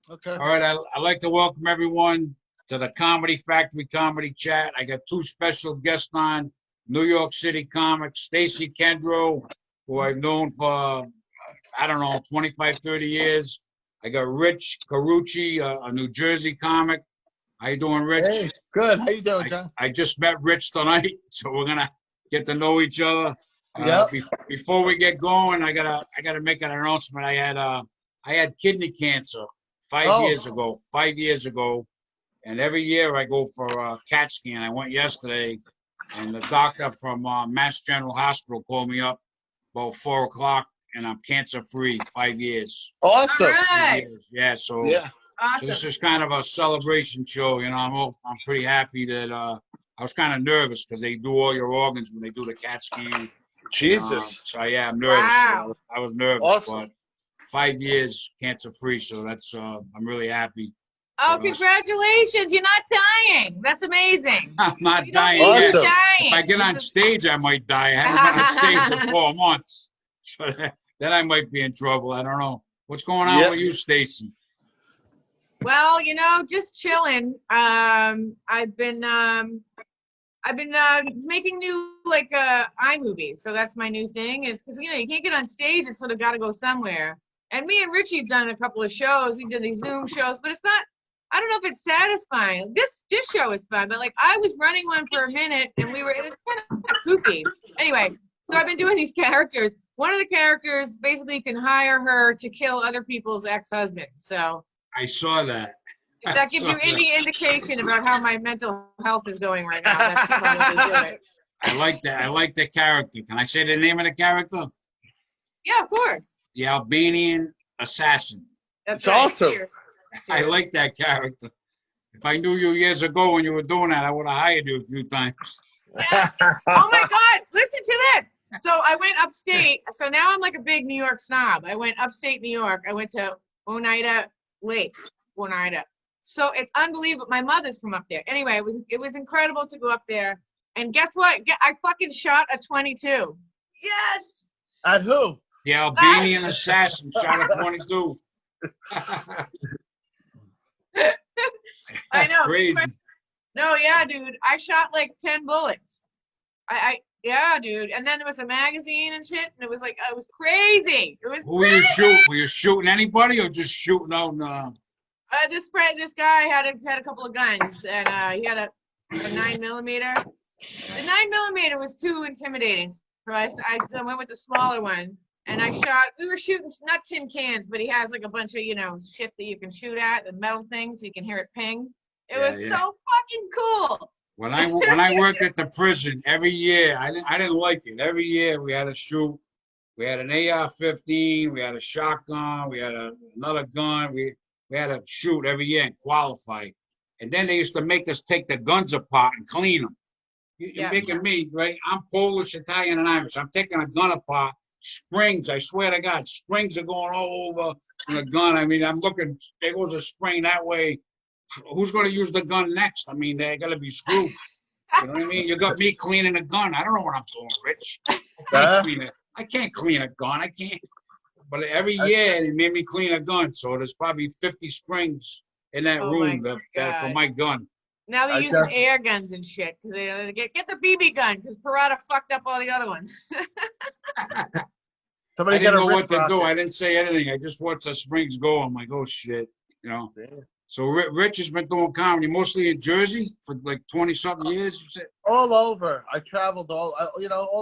Okay. All right, I'd like to welcome everyone to the Comedy Factory Comedy Chat. I got two special guests on, New York City comics, Stacy Kendro, who I've known for, I don't know, 25, 30 years. I got Rich Carucci, a New Jersey comic. How you doing, Rich? Hey, good. How you doing, John? I just met Rich tonight, so we're gonna get to know each other. Yep. Before we get going, I gotta make an announcement. I had kidney cancer 5 years ago. 5 years ago, and every year I go for a CAT scan. I went yesterday, and the doctor from Mass General Hospital called me up about 4 o'clock, and I'm cancer free. 5 years. Awesome. All right. Yeah. So. Yeah. Awesome. So this is kind of a celebration show, you know. I'm pretty happy that I was kind of nervous because they do all your organs when they do the CAT scan. Jesus. So yeah, I'm nervous. Wow. I was nervous, Awesome. but 5 years cancer free, so that's I'm really happy. Oh, congratulations! You're not dying. That's amazing. I'm not You don't dying mean yet. you're dying. If I get on stage, I might die. I haven't been on stage in 4 months, so then I might be in trouble. I don't know. What's going on with you, Stacy? Well, just chilling. I've been making new iMovies, so that's my new thing. Is because you can't get on stage; it's sort of got to go somewhere. And me and Richie have done a couple of shows. We did these Zoom shows, but it's not. I don't know if it's satisfying. This show is fun, but I was running one for a minute, and it's kind of goofy. Anyway, so I've been doing these characters. One of the characters basically you can hire her to kill other people's ex-husbands. So. I saw that. If that gives you any indication about how my mental health is going right now, that's the fun way to do it. I like that. I like the character. Can I say the name of the character? Yeah, of course. The Albanian assassin. That's right. Awesome. Cheers. I like that character. If I knew you years ago when you were doing that, I would have hired you a few times. Yeah. Oh my God! Listen to that. So I went upstate. So now I'm like a big New York snob. I went upstate New York. I went to Oneida Lake, Oneida. So it's unbelievable. My mother's from up there. Anyway, it was incredible to go up there. And guess what? I fucking shot a 22. Yes. At who? The Albanian assassin shot a 22. I know. Crazy. No, yeah, dude. I shot like 10 bullets. Yeah, dude. And then there was a magazine and shit, and it was crazy. It was. Who were you shooting? Were you shooting anybody or just shooting out? This guy had a couple of guns, and he had a 9mm. The 9mm was too intimidating, so I went with the smaller one, and I shot. We were shooting not tin cans, but he has like a bunch of shit that you can shoot at, the metal things, so you can hear it ping. It was so fucking cool. When I worked at the prison, every year I didn't like it. Every year we had to shoot. We had an AR-15. We had a shotgun. We had another gun. We had to shoot every year and qualify. And then they used to make us take the guns apart and clean them. You're making me, right? I'm Polish, Italian, and Irish. I'm taking a gun apart. Springs, I swear to God, springs are going all over the gun. I mean, I'm looking, there goes a spring that way. Who's going to use the gun next? I mean, they're going to be screwed. You know what I mean? You got me cleaning a gun. I don't know what I'm doing, Rich. I can't clean a gun. I can't. But every year they made me clean a gun. So there's probably 50 springs in that room for my gun. Now they're using air guns and shit. Cause they get the BB gun because Perrotta fucked up all the other ones. Somebody I didn't know what to do. I didn't say anything. I just watched the springs go. I'm like, oh, shit. Yeah. So Rich has been doing comedy mostly in Jersey for like 20-something years, you said? All over. I traveled all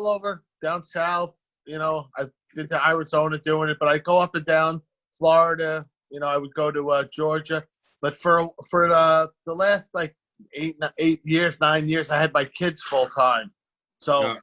over down south. I've been to Arizona doing it, but I go up and down Florida. I would go to Georgia. But for the last like 9 years, I had my kids full time. So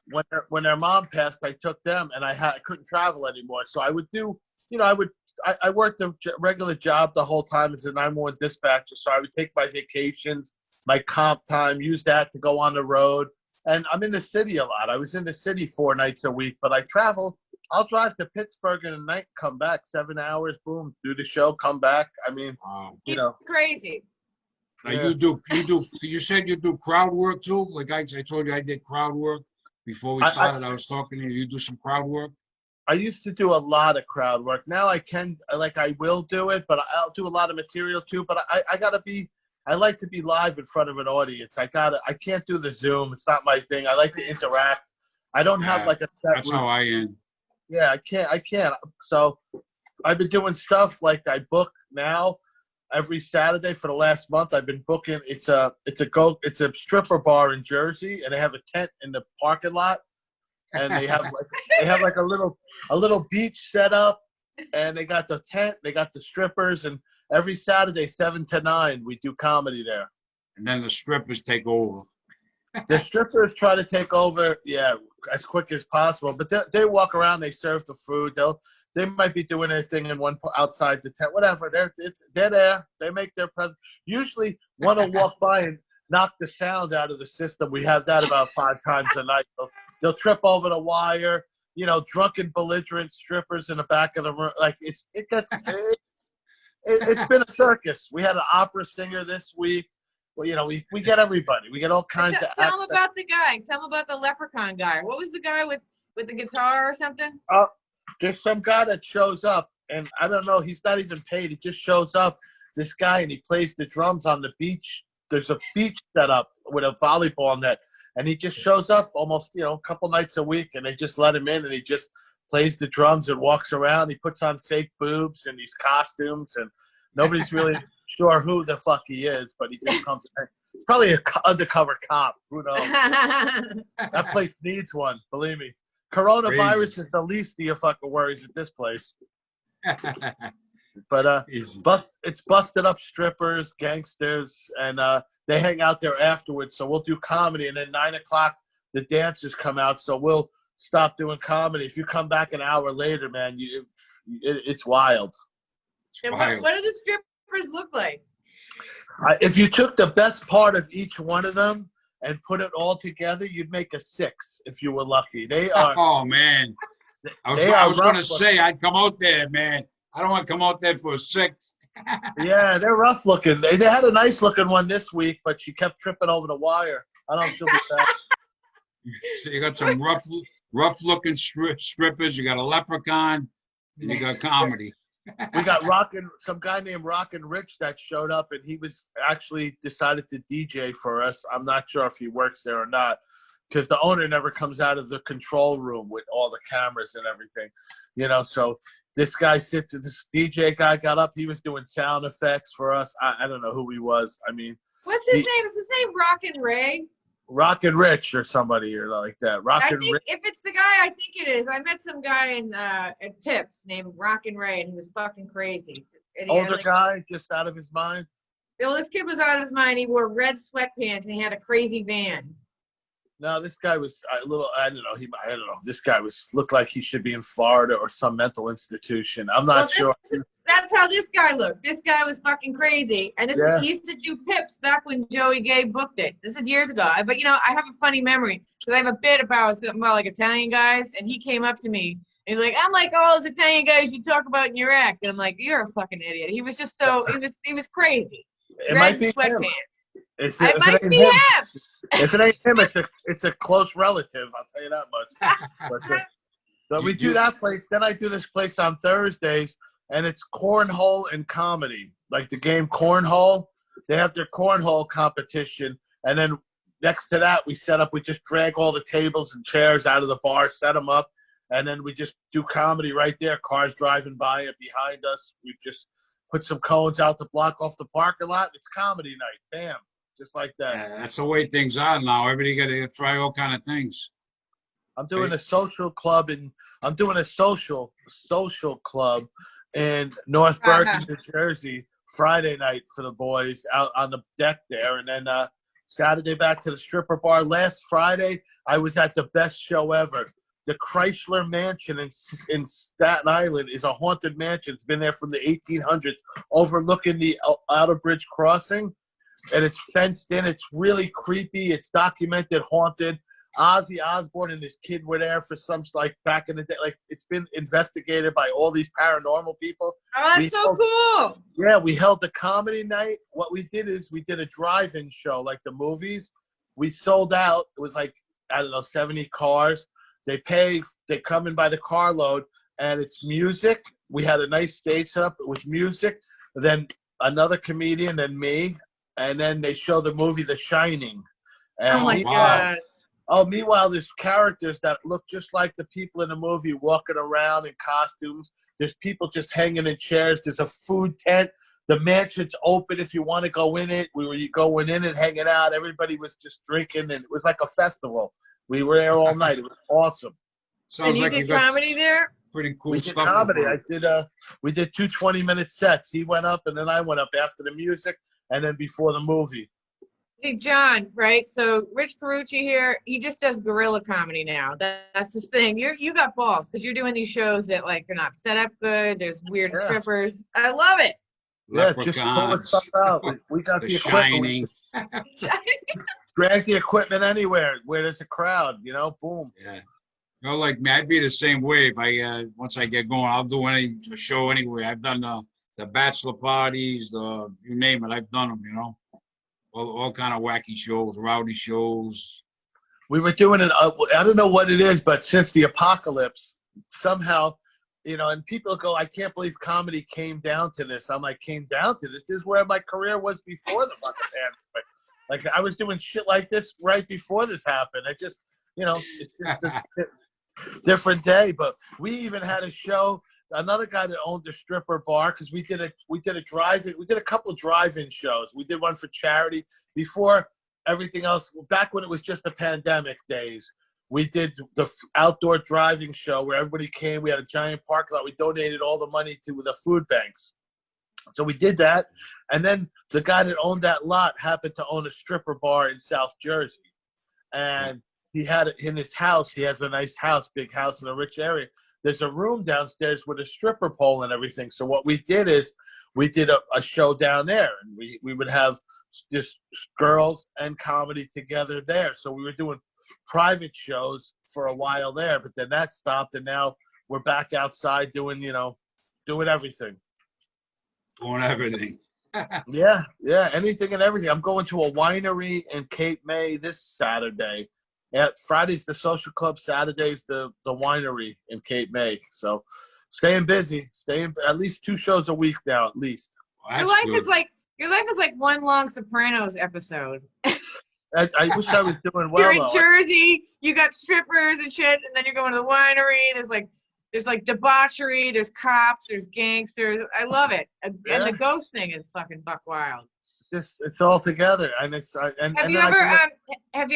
when their mom passed, I took them, and I couldn't travel anymore. So I would do, I worked a regular job the whole time as a 911 dispatcher. So I would take my vacations, my comp time, use that to go on the road. And I'm in the city a lot. I was in the city 4 nights a week, but I travel. I'll drive to Pittsburgh in a night, come back 7 hours, boom, do the show, come back. I mean, crazy. Now you said you do crowd work too? Like I told you I did crowd work before we started. I was talking to you. You do some crowd work? I used to do a lot of crowd work. Now I will do it, but I'll do a lot of material too. But I like to be live in front of an audience. I can't do the Zoom. It's not my thing. I like to interact. I don't have like a set That's how I am. Yeah, I can't. So I've been doing stuff like I book now every Saturday for the last month. I've been booking. It's a stripper bar in Jersey, and they have a tent in the parking lot, and they have like a little beach set up, and they got the tent, they got the strippers, and every Saturday 7 to 9 we do comedy there. And then the strippers take over. The strippers try to take over, as quick as possible. But they walk around, they serve the food. They might be doing their thing outside the tent, whatever. They're there. They make their presence. Usually, one will walk by and knock the sound out of the system. We have that about 5 times a night. So they'll trip over the wire. Drunken, belligerent strippers in the back of the room. Like it's been a circus. We had an opera singer this week. Well, we get everybody. We get all kinds of. Tell them about the guy. Tell them about the leprechaun guy. What was the guy with the guitar or something? There's some guy that shows up, and I don't know. He's not even paid. He just shows up. This guy, and he plays the drums on the beach. There's a beach set up with a volleyball net, and he just shows up almost, a couple nights a week, and they just let him in, and he just plays the drums and walks around. He puts on fake boobs and these costumes, and nobody's really sure who the fuck he is, but he just comes in. Probably an undercover cop. Who knows? That place needs one, believe me. Coronavirus is the least of your fucking worries at this place. But it's busted up strippers, gangsters, and they hang out there afterwards. So we'll do comedy, and then 9 o'clock the dancers come out. So we'll stop doing comedy. If you come back an hour later, man, it's wild. And what do the strippers look like? If you took the best part of each one of them and put it all together, you'd make a 6 if you were lucky. They are. Oh man, I was going to say I'd come out there, man. I don't want to come out there for a 6. Yeah, they're rough looking. They had a nice looking one this week, but she kept tripping over the wire. I don't know if she'll be back. So you got some rough looking strippers. You got a leprechaun, and you got comedy. We got some guy named Rockin' Rich that showed up, and he was actually decided to DJ for us. I'm not sure if he works there or not, because the owner never comes out of the control room with all the cameras and everything, So this DJ guy got up. He was doing sound effects for us. I don't know who he was. I mean, what's his name? Is his name Rockin' Ray? Rockin' Rich or somebody or like that. Rich. If it's the guy, I think it is. I met some guy at Pips named Rockin' Ray, and he was fucking crazy. Older guy, just out of his mind? Well, this kid was out of his mind. He wore red sweatpants, and he had a crazy van. No, this guy was a little. I don't know. This guy looked like he should be in Florida or some mental institution. I'm not sure. That's how this guy looked. This guy was fucking crazy, and he used to do Pips back when Joey Gay booked it. This is years ago. But I have a funny memory because I have a bit about something about like Italian guys, and he came up to me and he's like, "I'm like all those Italian guys you talk about in your act," and I'm like, "You're a fucking idiot." He was just he was crazy. It might be sweatpants. It might be him. If it ain't him, it's a close relative. I'll tell you that much. But we do that place. Then I do this place on Thursdays, and it's cornhole and comedy. Like the game cornhole, they have their cornhole competition, and then next to that, we just drag all the tables and chairs out of the bar, set them up, and then we just do comedy right there. Cars driving by and behind us. We just put some cones out to block off the parking lot. It's comedy night. Bam. Just like that. Yeah, that's the way things are now. Everybody got to try all kind of things. I'm doing a social club in North Bergen, New Jersey, Friday night for the boys out on the deck there, and then Saturday back to the stripper bar. Last Friday, I was at the best show ever. The Chrysler Mansion in Staten Island is a haunted mansion. It's been there from the 1800s, overlooking the Outer Bridge crossing. And it's fenced in. It's really creepy. It's documented, haunted. Ozzy Osbourne and his kid were there for back in the day. Like, it's been investigated by all these paranormal people. Oh, that's cool. Yeah, we held the comedy night. What we did is we did a drive-in show, like the movies. We sold out. It was 70 cars. They come in by the carload. and it's music. We had a nice stage set up with music. Then another comedian and me, and then they show the movie The Shining. And Oh my wow. God. meanwhile, there's characters that look just like the people in the movie walking around in costumes. There's people just hanging in chairs. There's a food tent. The mansion's open if you want to go in it. We were going in and hanging out. Everybody was just drinking, and it was like a festival. We were there all night. It was awesome. Sounds And you like did you got comedy there? pretty cool We did stuff. comedy. We did 2 20-minute sets. He went up, and then I went up after the music, and then before the movie. See, John, right? So Rich Carucci here, he just does guerrilla comedy now. That's his thing. You got balls because you're doing these shows that like they're not set up good. There's weird strippers. I love it. Yeah, just pull the stuff out. We got the equipment. Drag the equipment anywhere where there's a crowd. Boom. Yeah. You know, like me, I'd be the same way. If I once I get going, I'll do a show anywhere. I've done the bachelor parties, you name it. I've done them. All kind of wacky shows, rowdy shows. We were doing it. I don't know what it is, but since the apocalypse, somehow, and people go, I can't believe comedy came down to this. I'm like, came down to this? This is where my career was before the fucking pandemic. Like, I was doing shit like this right before this happened. I just, it's just a different day. But we even had a show. Another guy that owned a stripper bar, because we did a drive-in. We did a couple of drive-in shows. We did one for charity before everything else. Back when it was just the pandemic days, we did the outdoor driving show where everybody came. We had a giant parking lot. We donated all the money to the food banks. So we did that. And then the guy that owned that lot happened to own a stripper bar in South Jersey. And he had it in his house. He has a nice house, big house in a rich area. There's a room downstairs with a stripper pole and everything. So what we did is we did a show down there. And we would have just girls and comedy together there. So we were doing private shows for a while there. But then that stopped. And now we're back outside doing everything. Doing everything. Yeah, anything and everything. I'm going to a winery in Cape May this Saturday. Yeah, Friday's the social club. Saturday's the winery in Cape May. So, staying busy. Staying at least 2 shows a week now, at least. Well, your life is like one long Sopranos episode. I wish I was doing well. You're in Jersey. You got strippers and shit, and then you're going to the winery. There's like debauchery. There's cops. There's gangsters. I love it. And the ghost thing is fucking buck wild. It's all together, and it's. Have you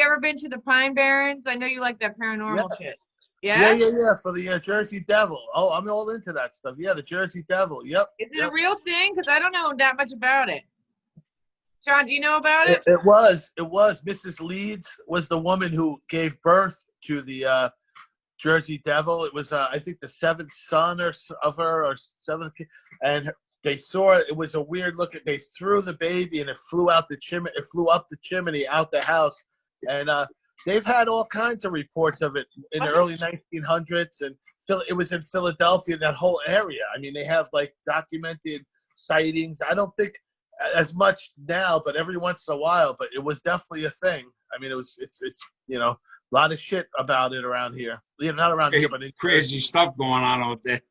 ever been to the Pine Barrens? I know you like that paranormal shit. Yeah. Yeah. For the Jersey Devil. Oh, I'm all into that stuff. Yeah, the Jersey Devil. Yep. Is it a real thing? Because I don't know that much about it. John, do you know about it? It was. Mrs. Leeds was the woman who gave birth to the Jersey Devil. It was, I think, the 7th son of her, or 7th, and they saw it. It was a weird look. They threw the baby, and it flew out the chimney. It flew up the chimney out the house, and they've had all kinds of reports of it in the early 1900s, and it was in Philadelphia, that whole area. I mean, they have like documented sightings. I don't think as much now, but every once in a while. But it was definitely a thing. I mean, it's a lot of shit about it around here. Not around here, but crazy stuff going on out there.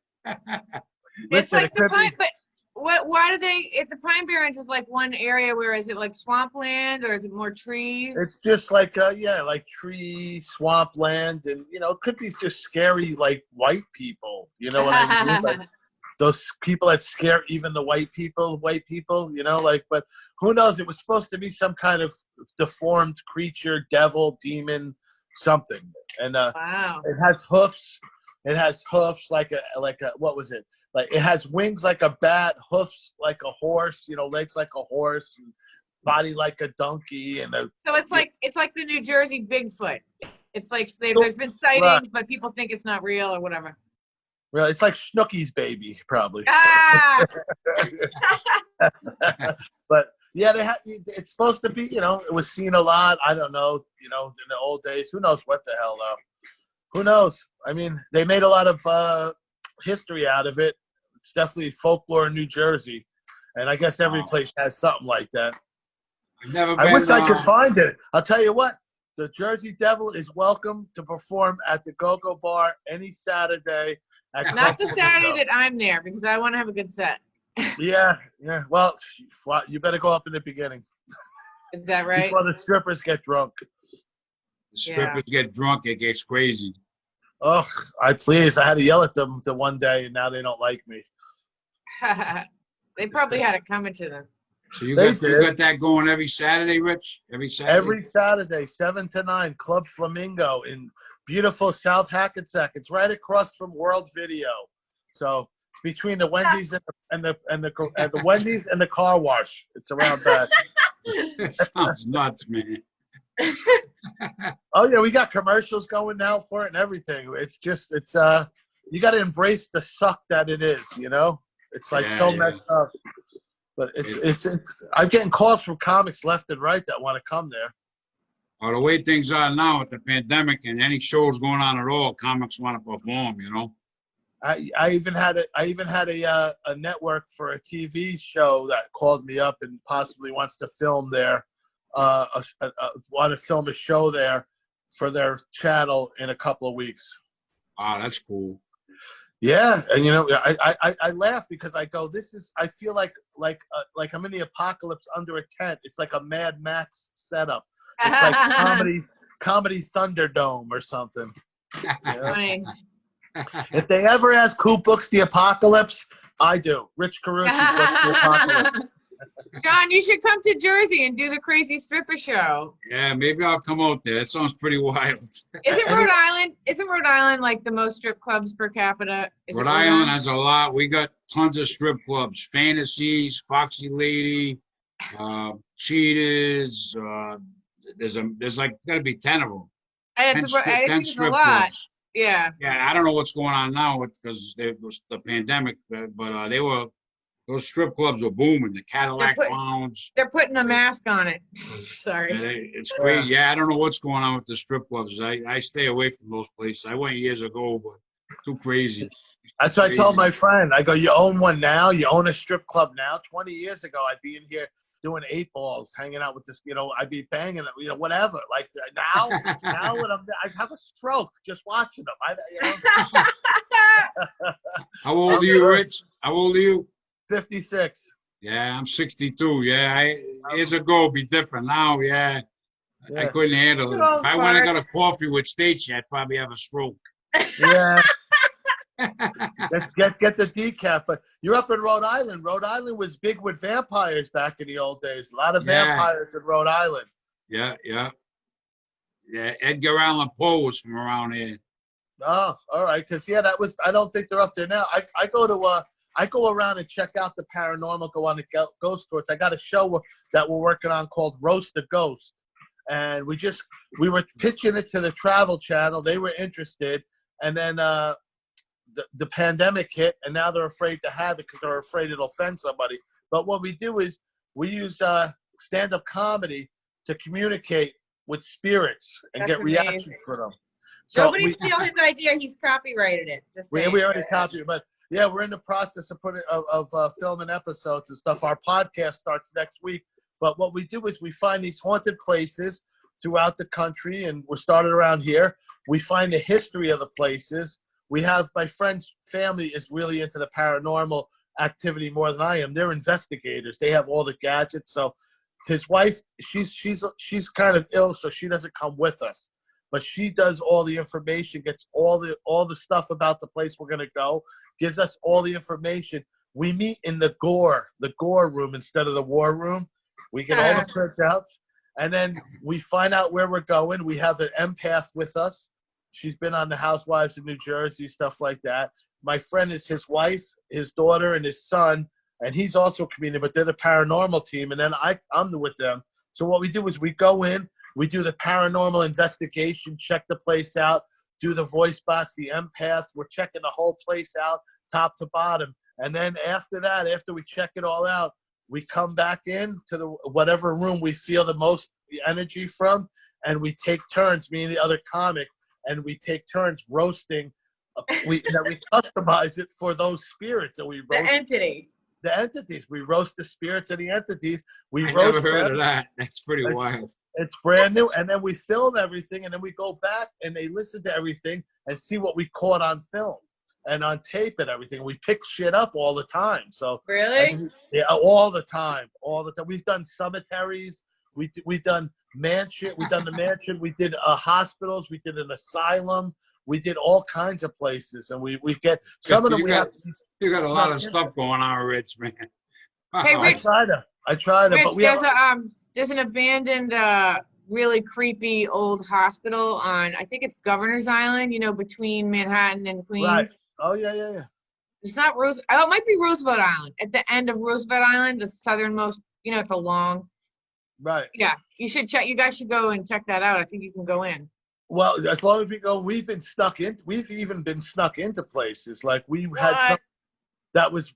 It's like the Pine, but why do they? If the Pine Barrens is like one area, where is it like swampland or is it more trees? It's just like like tree, swampland, and it could be just scary like white people. You know what I mean? Like, those people that scare even the white people, but who knows? It was supposed to be some kind of deformed creature, devil, demon, something. And wow. It has hoofs. It has hoofs like a what was it? Like, it has wings like a bat, hoofs like a horse, legs like a horse, and body like a donkey. So it's like the New Jersey Bigfoot. It's like there's been sightings, but people think it's not real or whatever. Well, it's like Snooki's baby, probably. Ah! But yeah, it's supposed to be. It was seen a lot. I don't know. In the old days, who knows what the hell though? Who knows? I mean, they made a lot of history out of it. It's definitely folklore in New Jersey, and I guess every place has something like that. I wish I could find it. I'll tell you what. The Jersey Devil is welcome to perform at the Go-Go Bar any Saturday. at Not the Club Saturday Flamingo. that I'm there because I want to have a good set. Yeah. Well, you better go up in the beginning Is that right? before the strippers get drunk. The strippers get drunk, it gets crazy. Oh, I had to yell at them the one day, and now they don't like me. They probably had it coming to them. So you They got that going every Saturday, Rich? Every Saturday? Every Saturday, 7 to 9, Club Flamingo in beautiful South Hackensack. It's right across from World Video. So between the Wendy's and the Wendy's and the car wash, it's around that. That sounds nuts, man. Oh yeah, we got commercials going now for it and everything. It's you got to embrace the suck that it is. You know, it's like messed up. But it's I'm getting calls from comics left and right that want to come there. Well, the way things are now with the pandemic and any shows going on at all, comics want to perform. You know. I even had a network for a TV show that called me up and possibly wants to film there. Want to film a show there for their channel in a couple of weeks. Ah, that's cool. Yeah, and you know, I laugh because I go, I feel like I'm in the apocalypse under a tent. It's like a Mad Max setup. It's like comedy Thunderdome or something. You know? Funny. If they ever ask who books the apocalypse, I do. Rich Carucci books the apocalypse. John, you should come to Jersey and do the crazy stripper show. Yeah, maybe I'll come out there. That sounds pretty wild. Isn't Rhode Island like the most strip clubs per capita? Rhode Island has a lot. We got tons of strip clubs. Fantasies, Foxy Lady, Cheetahs. There's like gotta be 10 of them. I think it's a lot. Clubs. Yeah. Yeah, I don't know what's going on now because it was the pandemic, but those strip clubs were booming. The Cadillac Lounge. They're putting a mask on it. Sorry. It's great. Yeah, I don't know what's going on with the strip clubs. I stay away from those places. I went years ago, but too crazy. That's what I told my friend. I go, you own one now? You own a strip club now? 20 years ago, I'd be in here doing 8 balls, hanging out with this, you know, I'd be banging, you know, whatever. Like now when I'd have a stroke just watching them. How old are you, Rich? How old are you? 56. Yeah, I'm 62. Yeah, years ago it'd be different. Now, I couldn't handle it. If I went and got a coffee with Stacy, I'd probably have a stroke. Yeah. Get the decaf. But you're up in Rhode Island. Rhode Island was big with vampires back in the old days. A lot of vampires in Rhode Island. Yeah. Edgar Allan Poe was from around here. Oh, all right. Because I don't think they're up there now. I go around and check out the paranormal, go on the ghost tours. I got a show that we're working on called Roast the Ghost. And we were pitching it to the Travel Channel. They were interested. And then the pandemic hit, and now they're afraid to have it because they're afraid it'll offend somebody. But what we do is we use stand-up comedy to communicate with spirits and get reactions for them. So nobody steal his idea. He's copyrighted it. We already copied it, but yeah, we're in the process of filming episodes and stuff. Our podcast starts next week. But what we do is we find these haunted places throughout the country, and we're started around here. We find the history of the places. We have my friend's family is really into the paranormal activity more than I am. They're investigators. They have all the gadgets. So his wife, she's kind of ill, so she doesn't come with us. But she does all the information, gets all the stuff about the place we're gonna go, gives us all the information. We meet in the gore room instead of the war room. We get all the printouts, and then we find out where we're going. We have an empath with us. She's been on the Housewives of New Jersey, stuff like that. My friend is his wife, his daughter, and his son, and he's also a comedian, but they're the paranormal team, and then I'm with them. So what we do is we go in, we do the paranormal investigation, check the place out, do the voice box, the empath. We're checking the whole place out, top to bottom. And then after that, after we check it all out, we come back in to the whatever room we feel the most energy from, and we take turns, me and the other comic, and we take turns roasting. We customize it for those spirits, and we roast the entities. We roast the spirits and the entities. I never heard of that. That's pretty wild. It's brand new, and then we film everything, and then we go back and they listen to everything and see what we caught on film. and on tape and everything. We pick shit up all the time. So Really? I mean, yeah, all the time. We've done cemeteries. We've done mansion. We've done the mansion. We did hospitals. We did an asylum. We did all kinds of places, and we get some of them. You got a lot of stuff going on, Rich, man. Hey, Rich. I try to. Rich, but there's an abandoned, really creepy old hospital on, I think it's Governor's Island, between Manhattan and Queens. Right. Oh, yeah. It's not it might be Roosevelt Island. At the end of Roosevelt Island, the southernmost, it's a long. Right. Yeah, you should check. You guys should go and check that out. I think you can go in. Well, as long as we go, we've even been snuck into places. Like we had some that was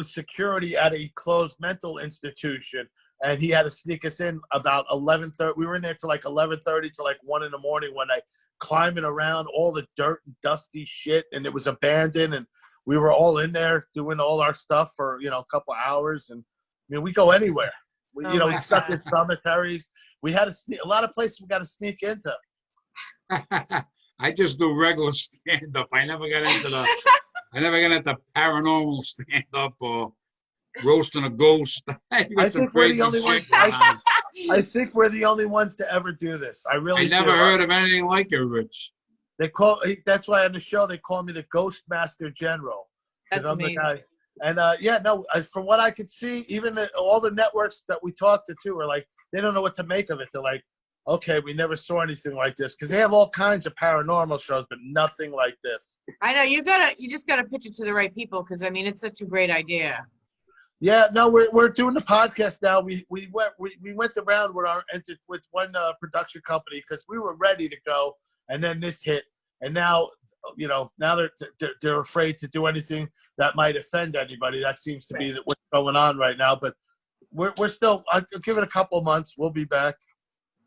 security at a closed mental institution, and he had to sneak us in about 11:30. We were in there till like 11:30 to like 1 a.m. when I climbing around all the dirt and dusty shit, and it was abandoned, and we were all in there doing all our stuff for a couple hours. And I mean, we go anywhere. We stuck in cemeteries. We had a lot of places we got to sneak into. I just do regular stand-up. I never got into paranormal stand-up or roasting a ghost. I think we're the only ones. I think we're the only ones to ever do this. I never heard of anything like it, Rich. That's why on the show they call me the Ghost Master General. That's amazing. The guy. And from what I could see, even all the networks that we talked to are like, they don't know what to make of it. They're like, okay, we never saw anything like this, because they have all kinds of paranormal shows, but nothing like this. I know you just gotta pitch it to the right people, because I mean it's such a great idea. Yeah, no, we're doing the podcast now. We went around with one production company because we were ready to go, and then this hit, and now they're afraid to do anything that might offend anybody. That seems to be what's going on right now. But we're still. I'll give it a couple of months. We'll be back.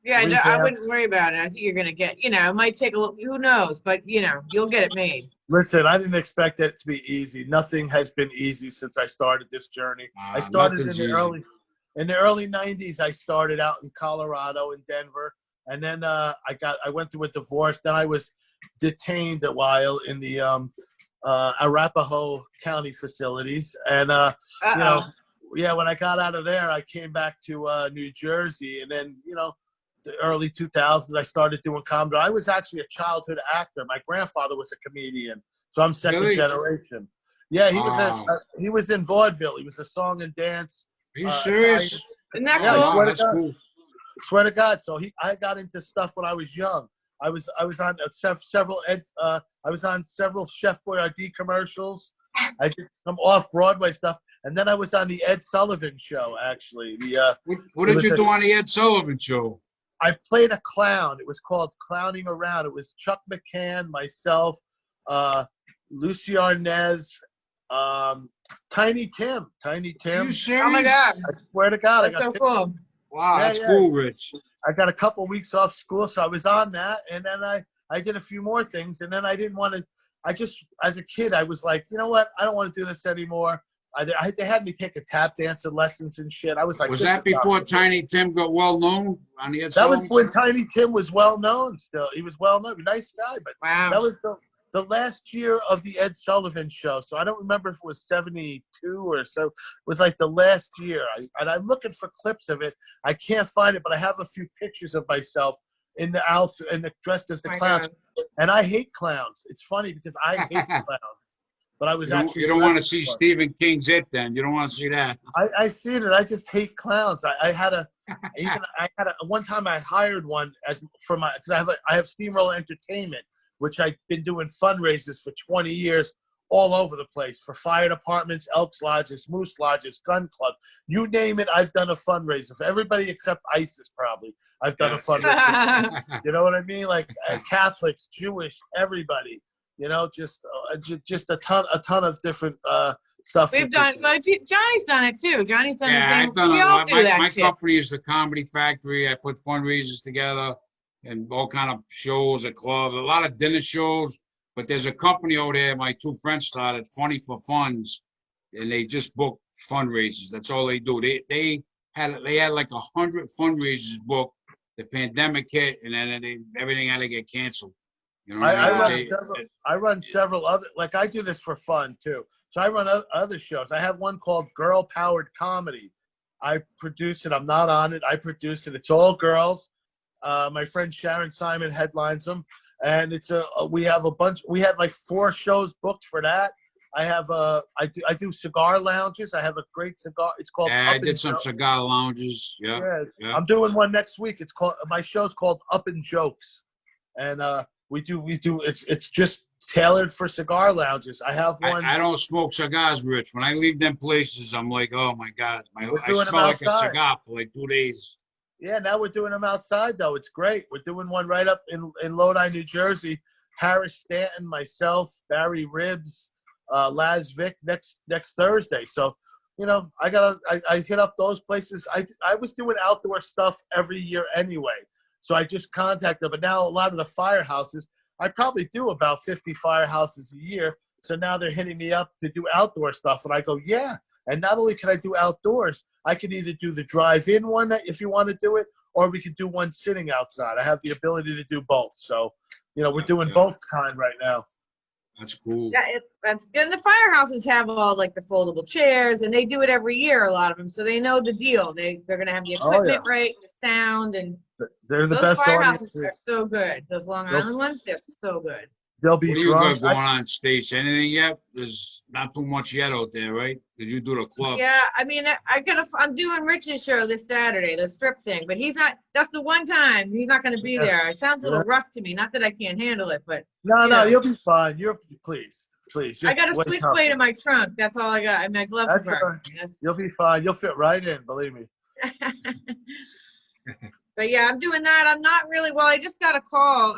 Yeah, I wouldn't worry about it. I think you're gonna get. It might take a little. Who knows? But you'll get it made. Listen, I didn't expect it to be easy. Nothing has been easy since I started this journey. I started in the early '90s. I started out in Colorado, in Denver, and then I went through a divorce. Then I was detained a while in the Arapahoe County facilities, and when I got out of there, I came back to New Jersey, and then the early 2000s, I started doing comedy. I was actually a childhood actor. My grandfather was a comedian, so I'm second generation. Yeah, he was in vaudeville. He was a song and dance. Are you serious? Isn't that cool? That's cool. Swear to God. So I got into stuff when I was young. I was on several Chef Boyardee commercials. I did some off-Broadway stuff, and then I was on the Ed Sullivan show. Actually, what did you do on the Ed Sullivan show? I played a clown. It was called Clowning Around. It was Chuck McCann, myself, Lucy Arnaz, Tiny Tim. Are you serious? Oh my God! I swear to God, that's so cool. Wow, that's cool, Rich. I got a couple of weeks off school, so I was on that, and then I did a few more things, and then I didn't want to. As a kid, I was like, you know what? I don't want to do this anymore. They had me take a tap dancing lessons and shit. I was like, was that before Tiny Tim got well known on the Ed That was Sullivan when show? Tiny Tim was well known. Still, he was well known, nice guy. But wow, that was the last year of the Ed Sullivan show. So I don't remember if it was 72 or so. It was like the last year. I'm looking for clips of it. I can't find it, but I have a few pictures of myself in the outfit and dressed as the clown. God. And I hate clowns. It's funny because I hate clowns. But I was You don't want to see Stephen King's It then. You don't want to see that. I seen it. I just hate clowns. One time I hired one because I have Steamroller Entertainment, which I've been doing fundraisers for 20 years all over the place for fire departments, Elks Lodges, Moose Lodges, gun club. You name it, I've done a fundraiser for everybody except ISIS. Probably I've done a fundraiser. You know what I mean? Like Catholics, Jewish, everybody. Just a ton of different stuff. We've done. Like, Johnny's done it too. Johnny's done the same. I've done we a all lot. do that My shit. company is the Comedy Factory. I put fundraisers together and all kind of shows at clubs, a lot of dinner shows. But there's a company over there my two friends started, Funny for Funds, and they just book fundraisers. That's all they do. They had like 100 fundraisers booked. The pandemic hit, and then everything had to get canceled. You know what I mean? I run several other, like I do this for fun too. So I run other shows. I have one called Girl Powered Comedy. I produce it. I'm not on it. I produce it. It's all girls. My friend Sharon Simon headlines them. And we have a bunch. We had like 4 shows booked for that. I have I do cigar lounges. I have a great cigar. It's called. Yeah, I did some cigar lounges. Yeah. I'm doing one next week. My show's called Up in Jokes, and we do. It's just tailored for cigar lounges. I have one. I don't smoke cigars, Rich. When I leave them places, I'm like, oh my God, I smell like a cigar for like 2 days. Yeah, now we're doing them outside though. It's great. We're doing one right up in Lodi, New Jersey. Harris Stanton, myself, Barry Ribbs, Laz Vick next Thursday. So, I hit up those places. I was doing outdoor stuff every year anyway. So I just contacted them. But now a lot of the firehouses, I probably do about 50 firehouses a year. So now they're hitting me up to do outdoor stuff. And I go, yeah. And not only can I do outdoors, I can either do the drive-in one if you want to do it, or we could do one sitting outside. I have the ability to do both. So, we're doing both kind right now. That's cool. Yeah, that's good. And the firehouses have all like the foldable chairs, and they do it every year, a lot of them. So they know the deal. They're going to have the equipment right, the sound, and they're the best firehouses are so good. Those Long Island ones, they're so good. They'll be what do you got going on stage? Anything yet? There's not too much yet out there, right? Did you do the club? Yeah, I mean, I'm doing Rich's show this Saturday, the strip thing, but he's not. That's the one time he's not going to be there. It sounds a little rough to me. Not that I can't handle it, but no, you'll be fine. Please. I got a switchblade in my trunk. That's all I got. I mean, my glove compartment. You'll be fine. You'll fit right in. Believe me. But yeah, I'm doing that. I'm not really. Well, I just got a call.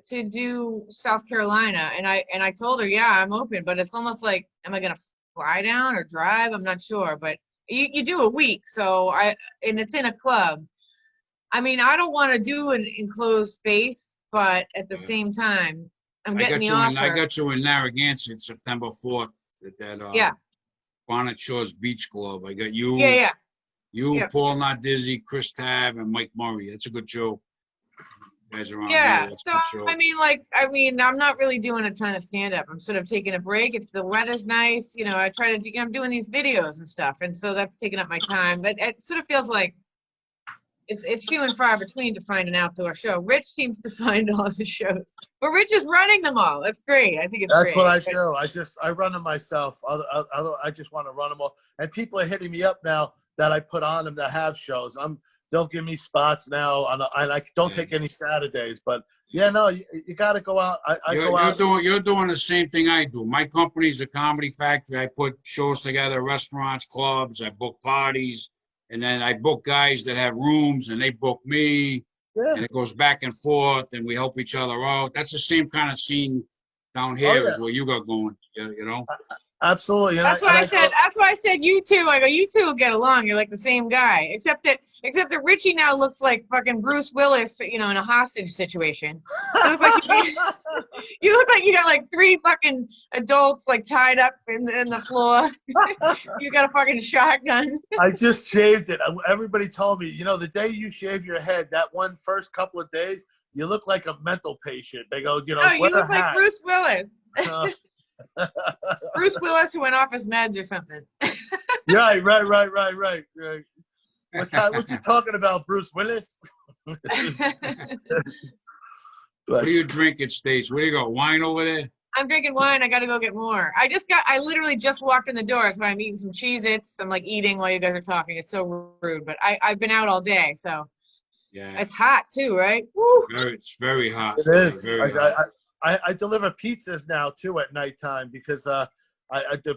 To do South Carolina, and I told her, yeah, I'm open, but it's almost like, am I gonna fly down or drive? I'm not sure, but you do a week, so and it's in a club. I mean, I don't want to do an enclosed space, but at the same time, I'm getting the offer. I got you in Narragansett September 4th at that Bonnet Shores Beach Club. I got you. Yeah. You, Paul Not Dizzy, Chris Tab, and Mike Murray. That's a good show. Yeah, so I mean, I'm not really doing a ton of stand-up. I'm sort of taking a break. The weather's nice, I try to I'm doing these videos and stuff, and so that's taking up my time. But it sort of feels like it's few and far between to find an outdoor show. Rich seems to find all the shows, but Rich is running them all. That's great. I think it's great. That's what I do. I run them myself. I just want to run them all, and people are hitting me up now that I put on them that have shows. They'll give me spots now, and I don't take any Saturdays. But yeah, no, you got to go out. You're doing the same thing I do. My company's a comedy factory. I put shows together, restaurants, clubs. I book parties, and then I book guys that have rooms, and they book me. Yeah. And it goes back and forth, and we help each other out. That's the same kind of scene down here as what you got going. Absolutely. That's why I said you two. I go, you two will get along. You're like the same guy, except that Richie now looks like fucking Bruce Willis, in a hostage situation. You look like you got like 3 fucking adults like tied up in the floor. You got a fucking shotgun. I just shaved it. Everybody told me, the day you shave your head, that first couple of days, you look like a mental patient. They go, you look like Bruce Willis. Bruce Willis who went off his meds or something. Right. What you talking about, Bruce Willis? What are you drinking, Stace? Where you got wine over there? I'm drinking wine. I got to go get more. I literally just walked in the door, so I'm eating some Cheez-Its. I'm like eating while you guys are talking. It's so rude, but I've been out all day, so yeah. It's hot too, right? Woo. It's very hot. It is. I deliver pizzas now too at nighttime because the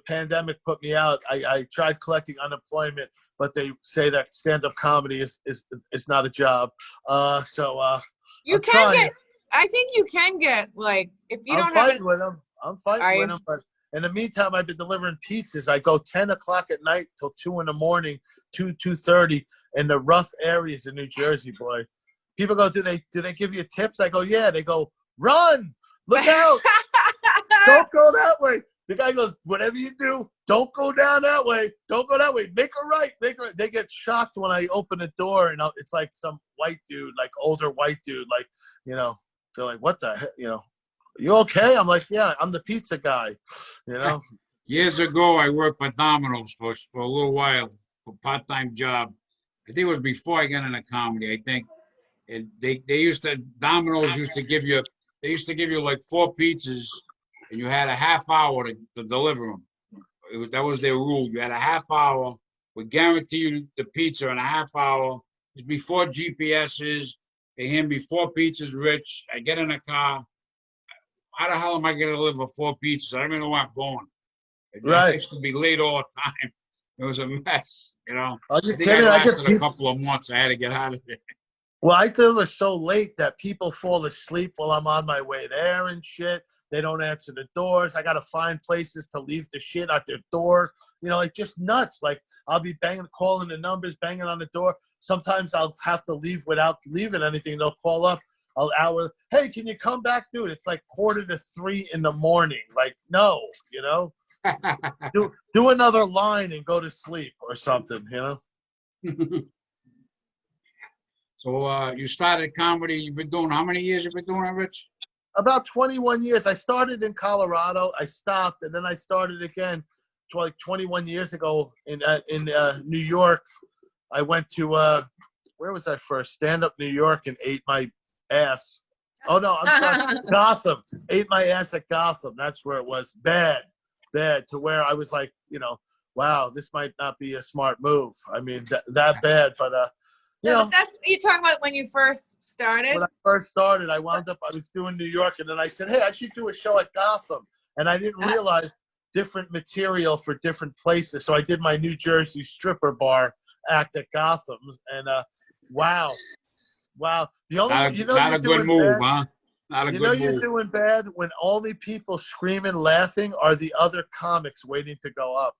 pandemic put me out. I tried collecting unemployment, but they say that stand-up comedy is not a job. You can get. I think you can get like if you don't have. I'm fighting with them. But in the meantime, I've been delivering pizzas. I go 10 o'clock at night till 2 in the morning, 2:30 in the rough areas of New Jersey, boy. People go, do they give you tips? I go, yeah. They go, run. Look out! Don't go that way. The guy goes, whatever you do, don't go down that way. Don't go that way. Make a right. They get shocked when I open the door, and it's like some white dude, like older white dude, like, They're like, what the heck, you know? You okay? I'm like, yeah, I'm the pizza guy, you know? Years ago, I worked for Domino's for a little while, for part-time job. I think it was before I got into comedy, I think. And Domino's used to give you, like 4 pizzas, and you had a half hour to deliver them. That was their rule. You had a half hour. We guarantee you the pizza in a half hour. It was before GPSs. They hand me 4 pizzas, Rich. I get in a car. How the hell am I going to deliver 4 pizzas? I don't even know where I'm going. I used to be late all the time. It was a mess, you know. Are you I think kidding? I lasted a couple of months. I had to get out of it. Well, I deliver so late that people fall asleep while I'm on my way there and shit. They don't answer the doors. I got to find places to leave the shit at their door. You know, like just nuts. Like I'll be calling the numbers, banging on the door. Sometimes I'll have to leave without leaving anything. They'll call up an hour. Hey, can you come back, dude? It's like 2:45 in the morning. Like, no, you know, do another line and go to sleep or something, you know? So you started comedy. You've been doing, how many years you've been doing it, Rich? About 21 years. I started in Colorado. I stopped, and then I started again like 21 years ago in New York. I went to, where was I first? Stand Up New York, and ate my ass. Oh, no, I'm sorry. Gotham. Ate my ass at Gotham. That's where it was. Bad, to where I was like, you know, wow, this might not be a smart move. I mean, that bad, but, you know. But that's what you're talking about when you first started? When I first started, I was doing New York, and then I said, hey, I should do a show at Gotham. And I didn't realize different material for different places. So I did my New Jersey stripper bar act at Gotham. And wow. The only not a good move, huh? Not a good move. You're doing bad when only people screaming, laughing are the other comics waiting to go up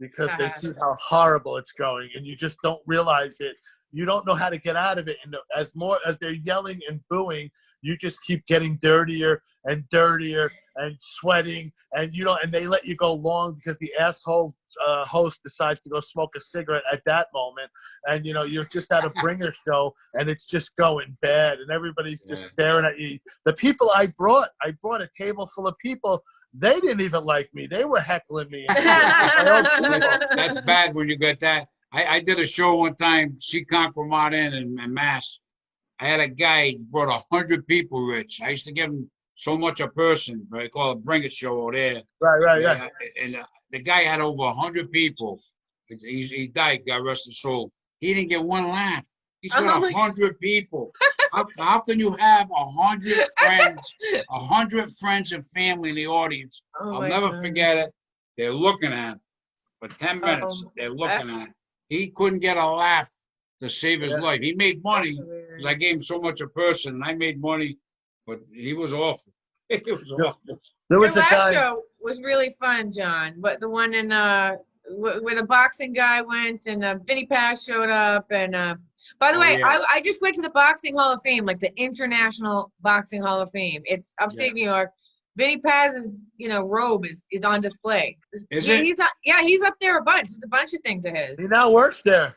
because they see how horrible it's going, and you just don't realize it. You don't know how to get out of it. And as they're yelling and booing, you just keep getting dirtier and dirtier and sweating. And and they let you go long because the asshole host decides to go smoke a cigarette at that moment. And, you're just at a bringer show and it's just going bad. And everybody's just staring at you. The people I brought a table full of people. They didn't even like me. They were heckling me. That's bad when you get that. I did a show one time, Seekonk Martin in Mass. I had a guy brought 100 people, Rich. I used to give him so much a person. They call it a bringer show over there. Right. And the guy had over 100 people. He died, God rest his soul. He didn't get one laugh. He's got 100 people. How can you have 100 friends, 100 friends and family in the audience? I'll never forget it. They're looking at him for 10 minutes. They're looking at him. He couldn't get a laugh to save his life. He made money because I gave him so much a person, and I made money, but he was awful. It was awful. There was Your a guy. last show was really fun, John. But the one in where the boxing guy went and Vinny Paz showed up, and by the way, yeah. I just went to the Boxing Hall of Fame, like the International Boxing Hall of Fame. It's upstate New York. Vinny Paz's, robe is on display. Is it? He's up there a bunch. There's a bunch of things of his. He now works there.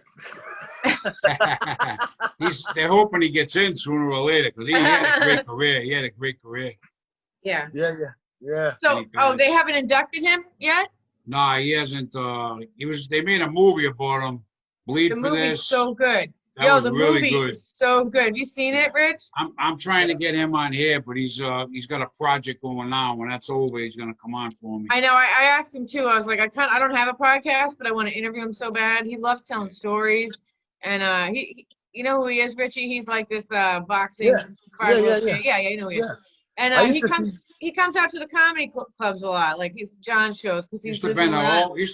They're hoping he gets in sooner or later because he had a great career. He had a great career. Yeah. So, they haven't inducted him yet? No, he hasn't. They made a movie about him. Bleed the for movie's this. So good. The really movie good. Is so good. Have you seen it, Rich? I'm trying to get him on here, but he's got a project going on. When that's over, he's gonna come on for me. I know. I asked him too. I was like, I don't have a podcast, but I want to interview him so bad. He loves telling stories, and he you know who he is, Richie? He's like this boxing. Yeah. You know who he is. And he comes out to the comedy clubs a lot, like he's John's shows because he's used to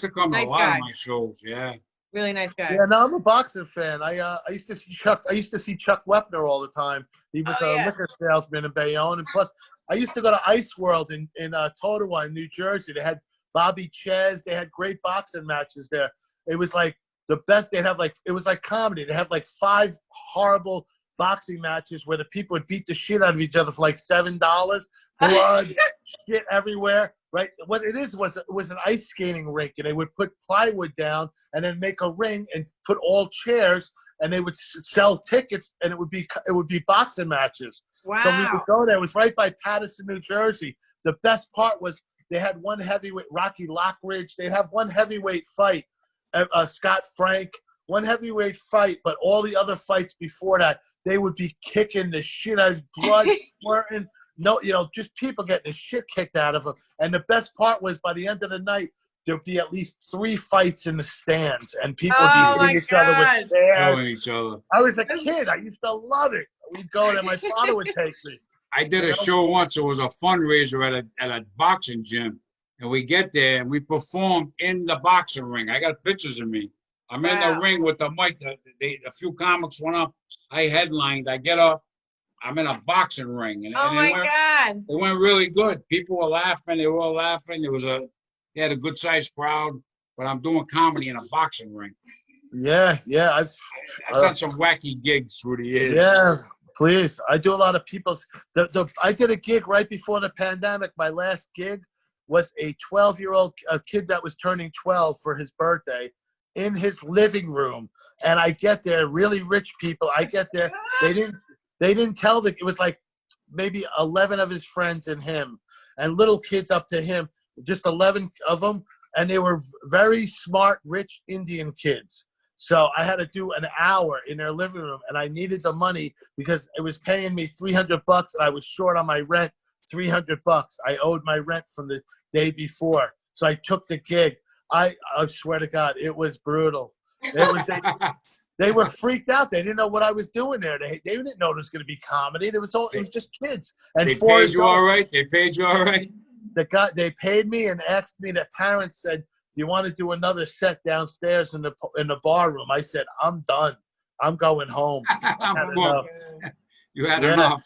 come to a lot of my shows. Yeah. Really nice guy. Yeah, no, I'm a boxing fan. I used to see Chuck. I used to see Chuck Wepner all the time. He was a liquor salesman in Bayonne, and plus, I used to go to Ice World in Totowa in New Jersey. They had Bobby Ches. They had great boxing matches there. It was like the best. It was like comedy. They had like 5 horrible boxing matches where the people would beat the shit out of each other for like $7. Blood, shit everywhere. Right, what it was an ice skating rink, and they would put plywood down and then make a ring and put all chairs, and they would sell tickets, and it would be boxing matches. Wow. So we would go there. It was right by Paterson, New Jersey. The best part was they had one heavyweight, Rocky Lockridge. They'd have one heavyweight fight, Scott Frank, one heavyweight fight, but all the other fights before that, they would be kicking the shit out of his blood, squirting. No, just people getting the shit kicked out of them. And the best part was by the end of the night, there'd be at least 3 fights in the stands, and people would be hitting each other with Killing each other. I was a kid. I used to love it. We'd go there. My father would take me. I did a show once. It was a fundraiser at a boxing gym, and we get there and we performed in the boxing ring. I got pictures of me. I'm in the ring with the mic. A few comics went up. I headlined. I get up. I'm in a boxing ring, and God! It went really good. People were laughing. They were all laughing. They had a good sized crowd. But I'm doing comedy in a boxing ring. Yeah. I've done some wacky gigs through the years. Yeah, please. I do a lot of people's. I did a gig right before the pandemic. My last gig was a 12-year-old kid that was turning 12 for his birthday in his living room, and I get there, really rich people. I get there. They didn't tell it was like maybe 11 of his friends and him, and little kids up to him, just 11 of them, and they were very smart, rich Indian kids. So I had to do an hour in their living room, and I needed the money because it was paying me $300, and I was short on my rent, $300. I owed my rent from the day before, so I took the gig. I swear to God, it was brutal. They were freaked out. They didn't know what I was doing there. They didn't know it was going to be comedy. It was just kids. And they paid you all right? They paid you all right? They paid me and asked me. The parents said, "You want to do another set downstairs in the bar room?" I said, "I'm done. I'm going home." You had enough.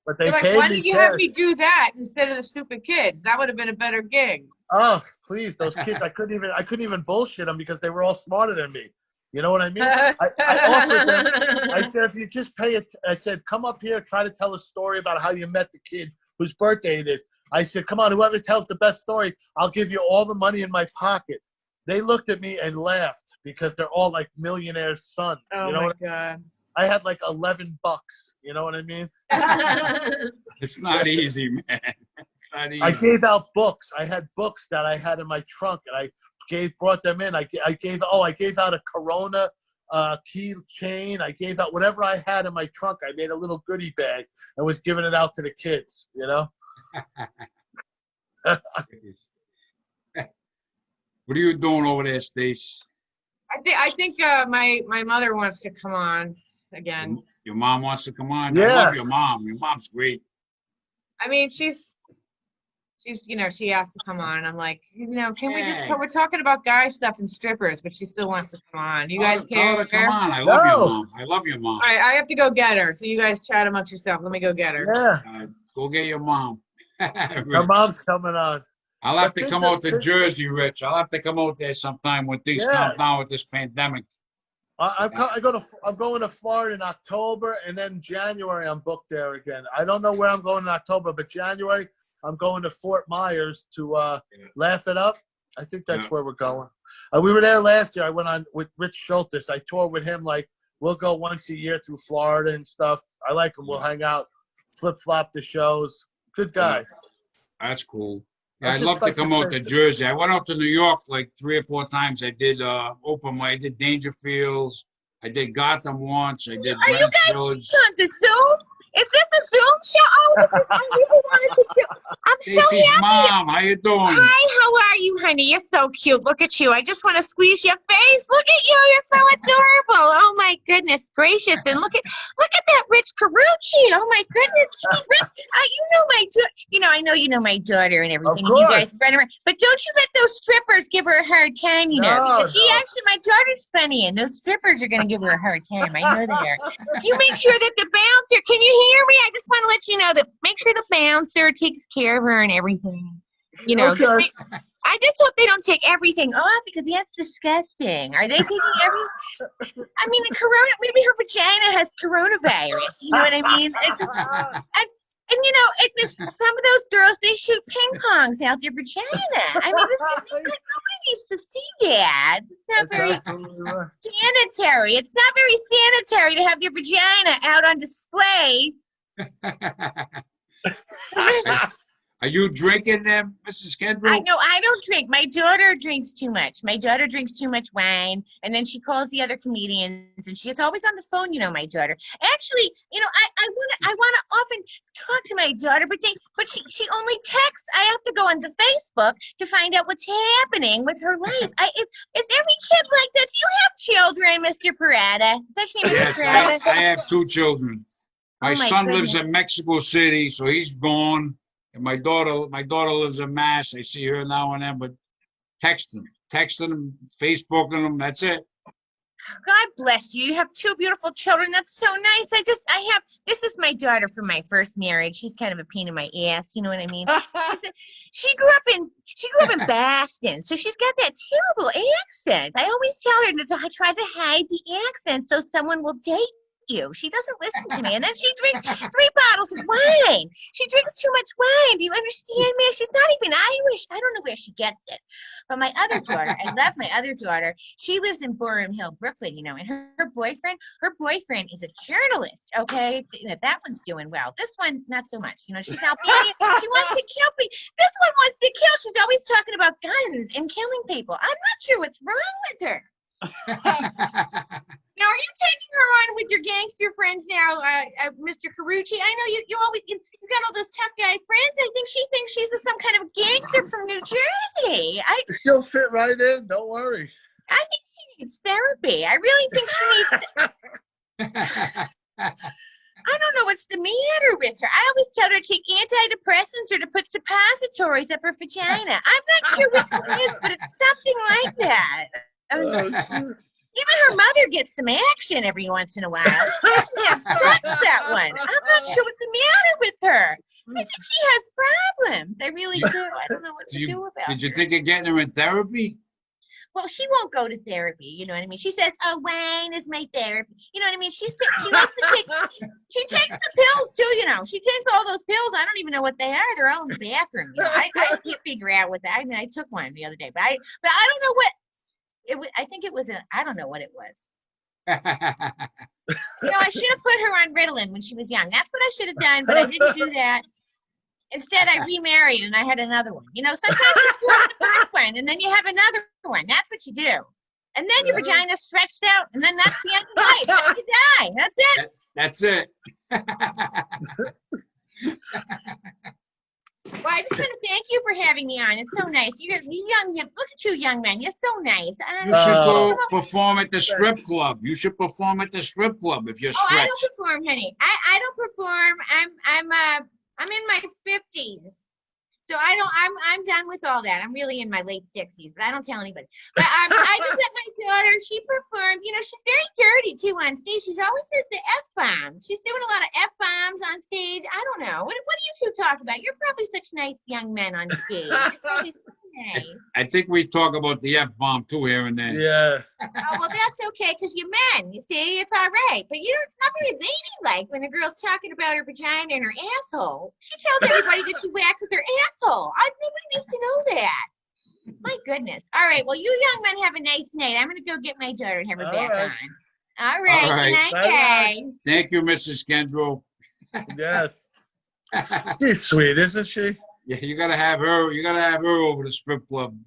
But they like, paid why me didn't you cash. have me do that instead of the stupid kids? That would have been a better gig. Oh, please, those kids! I couldn't even bullshit them because they were all smarter than me. You know what I mean? I offered them. I said, if you just pay it, I said, come up here, try to tell a story about how you met the kid whose birthday it is. I said, come on, whoever tells the best story, I'll give you all the money in my pocket. They looked at me and laughed because they're all like millionaires' sons. Oh, you know my God. I had like $11. You know what I mean? It's not easy, man. It's not easy. I gave out books. I had books that I had in my trunk, and I brought them in. I gave out a Corona key chain. I gave out whatever I had in my trunk. I made a little goodie bag and was giving it out to the kids. You know. What are you doing over there, Stace? I think my mother wants to come on again. Your mom wants to come on? Yeah. I love your mom. Your mom's great. I mean, she's she asked to come on, and I'm like, can we just we're talking about guy stuff and strippers, but she still wants to come on. You guys care? Tell her to come on. I love your mom. I love your mom. All right, I have to go get her. So you guys chat amongst yourself. Let me go get her. Yeah. Go get your mom. Her mom's coming on. I'll have to come out to Jersey, Rich. I'll have to come out there sometime when things calm down with this pandemic. I'm going to Florida in October, and then January I'm booked there again. I don't know where I'm going in October, but January I'm going to Fort Myers to Laugh It Up. I think that's where we're going. We were there last year. I went on with Rich Schultes. I toured with him. Like, we'll go once a year through Florida and stuff. I like him. We'll hang out, flip-flop the shows. Good guy. That's cool. Yeah, I'd love to come out to Jersey. I went out to New York like 3 or 4 times. I did I did Dangerfields. I did Gotham once. I did. Are you guys Village. on the Zoom? Is this a Zoom show? Oh, this is, I really wanted to do. I'm so Stacy's happy. mom, how you doing? Hi, how are you, honey? You're so cute. Look at you. I just want to squeeze your face. Look at you. You're so adorable. Oh my goodness gracious! And look at that Rich Carucci. Oh my goodness, Rich. I know you know my daughter and everything. And you guys run around, but don't you let those strippers give her a hard time, because she actually, my daughter's funny, and those strippers are gonna give her a hard time. I know they are. You make sure that the bouncer. Can you hear me? I just want to let you know that make sure the bouncer takes care of her and everything. Okay. I just hope they don't take everything off, because that's disgusting. Are they taking everything? I mean, maybe her vagina has coronavirus. You know what I mean? And some of those girls, they shoot ping pongs out their vagina. I mean, nobody needs to see that. It's not very sanitary. It's not very sanitary to have your vagina out on display. Are you drinking them, Mrs. Kendro? I don't drink. My daughter drinks too much. My daughter drinks too much wine, and then she calls the other comedians, and she's always on the phone. My daughter. Actually, I wanna often talk to my daughter, but she only texts. I have to go on the Facebook to find out what's happening with her life. Is every kid like that? Do you have children, Mr. Perrotta? Is that your name, Yes, Mr. Perrotta? I have 2 children. My son lives in Mexico City, so he's gone. And my daughter lives in Mass. I see her now and then, but texting them, Facebooking them. That's it. God bless you. You have 2 beautiful children. That's so nice. This is my daughter from my first marriage. She's kind of a pain in my ass. You know what I mean? She grew up in Boston, so she's got that terrible accent. I always tell her to try to hide the accent so someone will date you. She doesn't listen to me. And then she drinks 3 bottles of wine. She drinks too much wine. Do you understand me? She's not even Irish. I don't know where she gets it. But my other daughter, I love my other daughter. She lives in Boerum Hill, Brooklyn, and her boyfriend is a journalist, okay? That one's doing well. This one, not so much. She's Albanian. She wants to kill me. This one wants to kill. She's always talking about guns and killing people. I'm not sure what's wrong with her. Now, are you taking her on with your gangster friends now, Mr. Carucci? I know you always you got all those tough guy friends. I think she thinks she's some kind of gangster from New Jersey. She'll fit right in. Don't worry. I think she needs therapy. I really think she needs. I don't know what's the matter with her. I always tell her to take antidepressants or to put suppositories up her vagina. I'm not sure what it is, but it's something like that. Even her mother gets some action every once in a while. She doesn't have sex, that one. I'm not sure what's the matter with her. I think she has problems. I really do. I don't know what to do about it. Did you think of getting her in therapy? Well, she won't go to therapy. You know what I mean? She says, "Oh, wine is my therapy." You know what I mean? She likes to take. She takes the pills too. She takes all those pills. I don't even know what they are. They're all in the bathroom. I can't figure out what that. I mean, I took one the other day, but I don't know what. I think it was I don't know what it was. I should have put her on Ritalin when she was young. That's what I should have done, but I didn't do that. Instead, I remarried and I had another one. Sometimes you screw up the first one and then you have another one. That's what you do. And then your vagina's stretched out and then that's the end of life. Then you die. That's it. That's it. Well, I just want to thank you for having me on. It's so nice. Look at you, young man. You're so nice. You should go perform at the strip club. You should perform at the strip club if you're stretched. I don't perform, honey. I don't perform. I'm in my 50s. So I'm done with all that. I'm really in my late 60s, but I don't tell anybody. But I just let my daughter, she performed, she's very dirty too on stage. She's always says the F-bombs. She's doing a lot of F-bombs on stage. I don't know. What do you 2 talk about? You're probably such nice young men on stage. You're probably so nice. I think we talk about the F-bomb too here and there. Yeah. Oh, well, that's okay, because you're men. You see, it's all right. But, it's not very ladylike when a girl's talking about her vagina and her asshole. She tells everybody that she waxes her asshole. Nobody needs to know that. My goodness. All right. Well, you young men have a nice night. I'm going to go get my daughter and have her back on. All right. Good night, guys. Thank you, Mrs. Kendro. Yes. She's sweet, isn't she? Yeah, you gotta have her. You gotta have her over the strip club.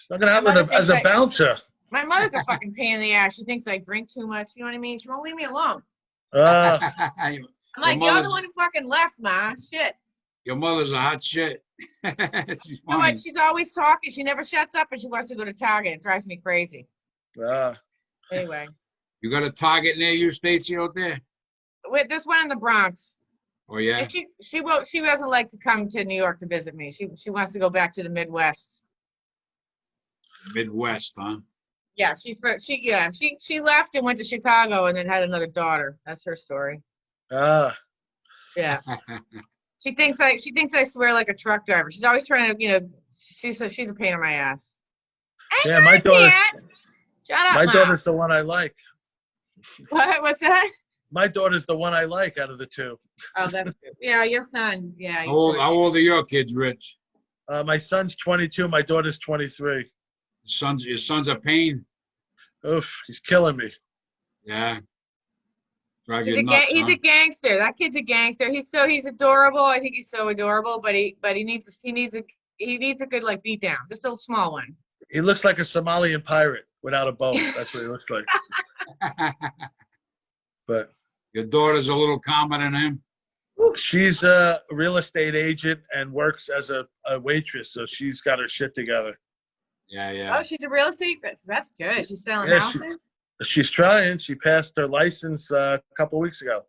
I'm gonna have her as a bouncer. My mother's a fucking pain in the ass. She thinks I drink too much. You know what I mean? She won't leave me alone. I'm like, you're the one who fucking left, Ma. Shit. Your mother's a hot shit. She's You know what? She's always talking. She never shuts up, and she wants to go to Target. It drives me crazy. Anyway. You got a Target near you, Stacy, out there? Wait, this one in the Bronx. Oh yeah. And she doesn't like to come to New York to visit me. She wants to go back to the Midwest. Midwest, huh? Yeah, she left and went to Chicago and then had another daughter. That's her story. Yeah. She thinks I swear like a truck driver. She's always trying to, she says she's a pain in my ass. Yeah, my daughter. Shut up, my Mom. daughter's the one I like. What's that? My daughter's the one I like out of the two. Oh, that's good. Yeah, your son. Yeah. How old are your kids, Rich? My son's 22. My daughter's 23. Your son's a pain. Oof, he's killing me. Yeah. Drive He's you nuts, he's a gangster. That kid's a gangster. He's adorable. I think he's so adorable, but he needs a good like beat down, just a small one. He looks like a Somalian pirate without a boat. That's what he looks like. But your daughter's a little calmer than him. She's a real estate agent and works as a waitress, so she's got her shit together. Yeah. Oh, she's a real estate. That's good. She's selling Yeah, houses. She's trying. She passed her license a couple weeks ago.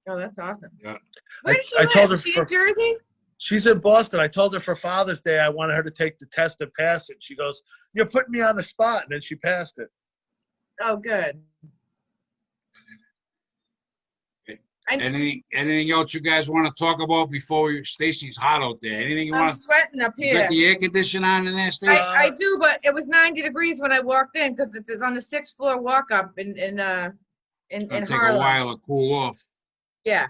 Oh, that's awesome. Yeah. Where does she I live? told her Is she in Jersey? She's in Boston. I told her for Father's Day I wanted her to take the test and pass it. She goes, "You're putting me on the spot," and then she passed it. Oh, good. Anything else you guys want to talk about before Stacy's hot out there? Anything you I'm want to? sweating up You here. got the air conditioner on in there, Stacy? I do, but it was 90 degrees when I walked in because it's on the 6th floor walk up in It'll take Harlem. a while to cool off. Yeah.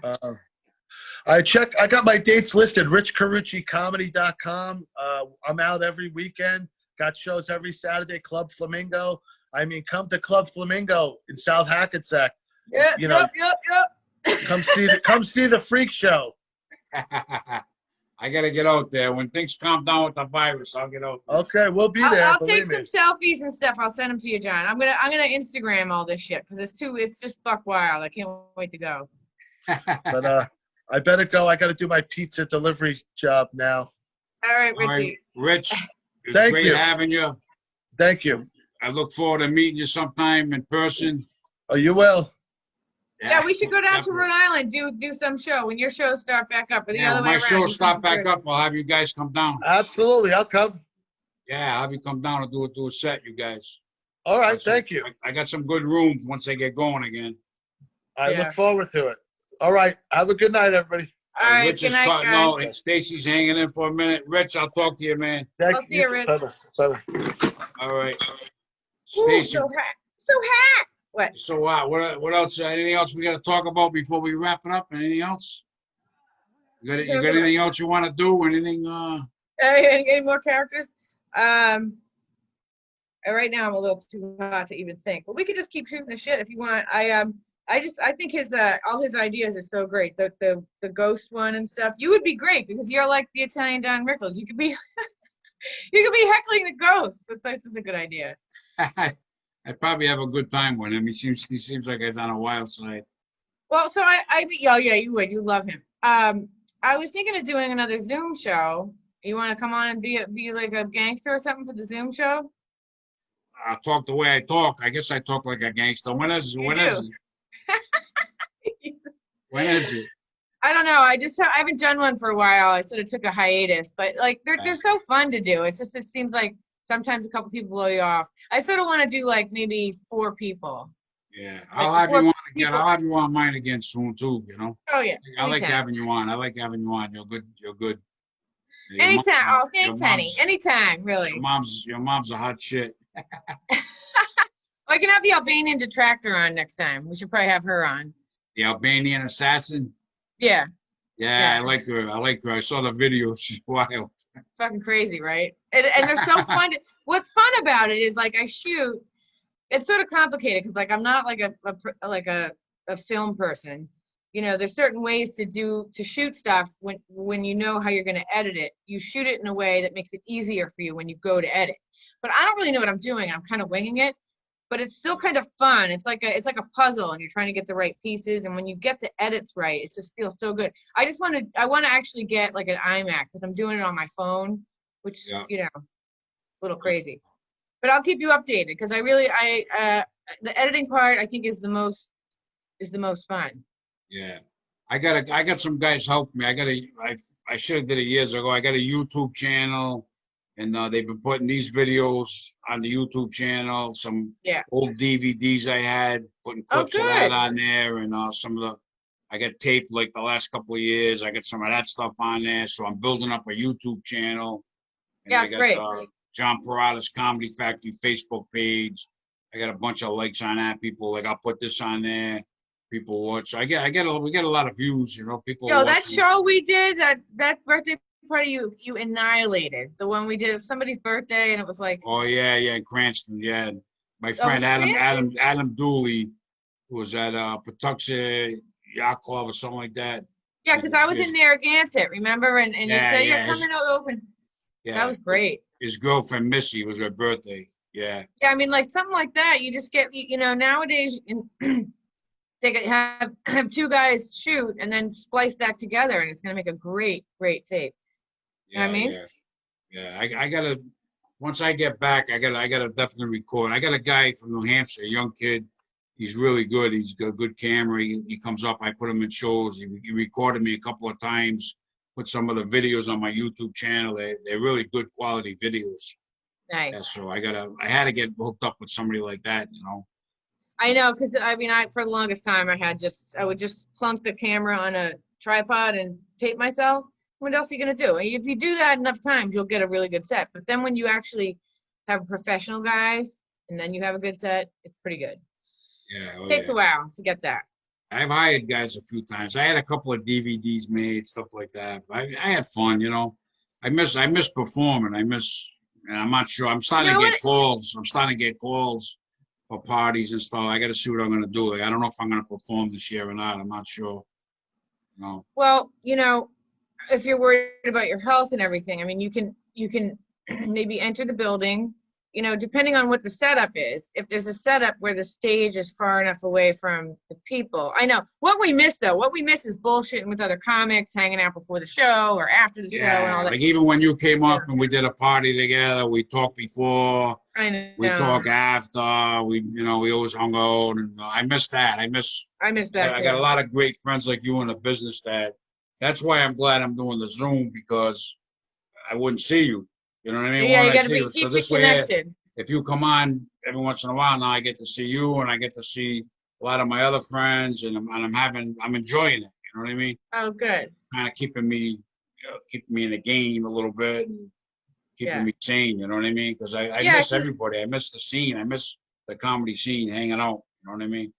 I got my dates listed, richcaruccicomedy.com. I'm out every weekend. Got shows every Saturday, Club Flamingo. I mean, come to Club Flamingo in South Hackensack. Yep. Come see the freak show. I gotta get out there. When things calm down with the virus, I'll get out there. Okay, we'll be there. I'll take some selfies and stuff. I'll send them to you, John. I'm gonna Instagram all this shit because it's just buck wild. I can't wait to go. But I better go. I got to do my pizza delivery job now. All right, Richie. All right, Rich, it's Thank great you. having you. Thank you. I look forward to meeting you sometime in person. Oh, you will. Yeah, we should go down to definitely. Rhode Island, do some show when your shows start back up, or the Yeah, other when way my around. shows start back up, I'll have you guys come down. Absolutely. I'll come. Yeah, I'll have you come down and do a set, you guys. All right. Thank you. I got some good rooms once they get going again. I Yeah. look forward to it. All right. Have a good night, everybody. All right, Rich good is night, cutting guys. out, and Stacy's hanging in for a minute. Rich, I'll talk to you, man. Thank I'll see you, Rich. Bye-bye. Bye-bye. All right. Ooh, Stacy, so hot. So hot. What? so what else? Anything else we got to talk about before we wrap it up? Anything else? You got anything else you want to do? Anything? Any more characters? Right now I'm a little too hot to even think, but we could just keep shooting the shit if you want. I think his all his ideas are so great. The ghost one and stuff. You would be great because you're like the Italian Don Rickles. You could be heckling the ghost. That's a good idea. I'd probably have a good time with him. He seems like he's on a wild side. Well, so yeah, you would. You love him. I was thinking of doing another Zoom show. You want to come on and be like a gangster or something for the Zoom show? I talk the way I talk. I guess I talk like a gangster. When is it? When is it? I don't know. I haven't done one for a while. I sort of took a hiatus, but like they're so fun to do. It seems like sometimes a couple people blow you off. I sort of want to do like maybe 4 people. Yeah, Like I'll have 4 you on again. people. I'll have you on mine again soon too. You know. Oh yeah. I like Anytime. having you on. You're good. Your Anytime. mom- Oh, thanks, your honey. mom's- Anytime, really. Your mom's a hot shit. I can have the Albanian detractor on next time. We should probably have her on. The Albanian assassin. Yeah. Yeah, Yeah. I like her. I saw the video. She's wild. Fucking crazy, right? And they're so fun. What's fun about it is like I shoot. It's sort of complicated because like I'm not like a film person. You know, there's certain ways to shoot stuff when you know how you're going to edit it. You shoot it in a way that makes it easier for you when you go to edit. But I don't really know what I'm doing. I'm kind of winging it. But it's still kind of fun. It's like a puzzle, and you're trying to get the right pieces. And when you get the edits right, it just feels so good. I want to actually get like an iMac because I'm doing it on my phone, which you know, it's a little crazy. But I'll keep you updated because the editing part I think is the most fun. Yeah, I got some guys help me. I should have did it years ago. I got a YouTube channel, and they've been putting these videos on the YouTube channel. Some old DVDs I had, putting clips of that on there, and some of the. I got taped like the last couple of years. I got some of that stuff on there, so I'm building up a YouTube channel. And Yeah, I it's got, great. John Perrotta's Comedy Factory Facebook page. I got a bunch of likes on that. People like, I'll put this on there. people watch. We get a lot of views, you know, people Yo, that watching. show we did, that birthday party you annihilated. The one we did of somebody's birthday, and it was like, Oh yeah, Cranston, yeah. My oh, was friend it Cranston? Adam Dooley was at Patuxent Yacht Club or something like that. Yeah, because I was in Narragansett, remember? And you Yeah, said, yeah, yeah, come and open. That yeah. was great. His girlfriend Missy was her birthday. Yeah. Yeah, I mean, like something like that. You just get, you know, nowadays you can have two guys shoot and then splice that together, and it's gonna make a great tape. You know what I mean? Yeah. I gotta once I get back, I gotta definitely record. I got a guy from New Hampshire, a young kid. He's really good. He's got a good camera. He comes up. I put him in shows. He recorded me a couple of times. Put some of the videos on my YouTube channel. They're really good quality videos. Nice. Yeah, so I had to get hooked up with somebody like that, you know. I know, because I mean, for the longest time, I would just plunk the camera on a tripod and tape myself. What else are you gonna do? If you do that enough times, you'll get a really good set. But then when you actually have professional guys and then you have a good set, it's pretty good. Yeah. It takes a while to get that. I've hired guys a few times. I had a couple of DVDs made, stuff like that. I had fun, you know. I miss performing. And I'm not sure. I'm starting to get calls. I'm starting to get calls for parties and stuff. I got to see what I'm going to do. Like, I don't know if I'm going to perform this year or not. I'm not sure. No. Well, you know, if you're worried about your health and everything, I mean, you can maybe enter the building, you know, depending on what the setup is. If there's a setup where the stage is far enough away from the people. I know. What we miss is bullshitting with other comics, hanging out before the show or after the show and all that. Like even when you came up and we did a party together, we talked before. I know. We talk after. We always hung out, and I miss that. I miss that. I got a lot of great friends like you in the business. That's why I'm glad I'm doing the Zoom, because I wouldn't see you. You know what I mean? Yeah, you got to keep it connected. If you come on every once in a while, now I get to see you, and I get to see a lot of my other friends, and I'm enjoying it. You know what I mean? Oh, good. Kind of keeping me in the game a little bit, and keeping me sane. You know what I mean? Because I miss everybody. I miss the scene. I miss the comedy scene, hanging out. You know what I mean?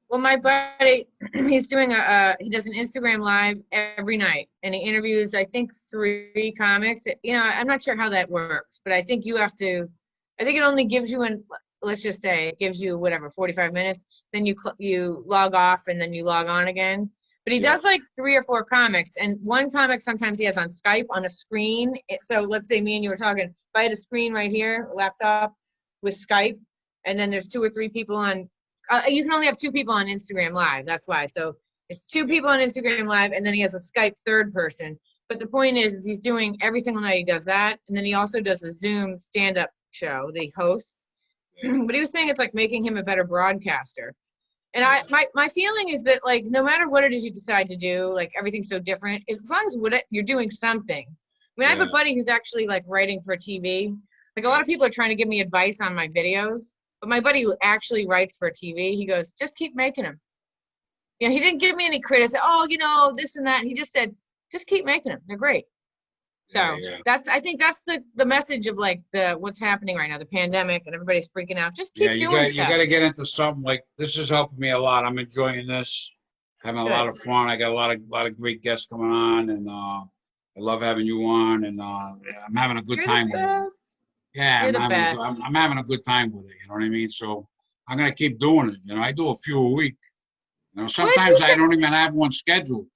Well, my buddy, he does an Instagram live every night, and he interviews, I think, 3 comics. You know, I'm not sure how that works, but I think it only gives you let's just say it gives you whatever, 45 minutes. Then you log off and then you log on again. But he does like 3 or 4 comics, and one comic sometimes he has on Skype on a screen. So let's say me and you were talking. If I had a screen right here, a laptop with Skype, and then there's 2 or 3 people on. You can only have 2 people on Instagram Live. That's why. So it's 2 people on Instagram Live, and then he has a Skype third person. But the point is he's doing every single night. He does that, and then he also does a Zoom stand-up show that he hosts. But he was saying it's like making him a better broadcaster. And my feeling is that, like, no matter what it is you decide to do, like, everything's so different. As long as you're doing something. I mean, I have a buddy who's actually like writing for TV. Like, a lot of people are trying to give me advice on my videos. But my buddy who actually writes for TV, he goes, just keep making them. You know, he didn't give me any criticism. Oh, you know, this and that. He just said, just keep making them. They're great. So I think that's the message of like what's happening right now, the pandemic, and everybody's freaking out. Just keep doing stuff. You got to get into something. Like, this is helping me a lot. I'm enjoying this, having a lot of fun. I got a lot of great guests coming on, and I love having you on, and I'm having a good time with it. Yeah, I'm having a good time with it. You know what I mean? So I'm gonna keep doing it. You know, I do a few a week. You know, sometimes I don't even have one scheduled,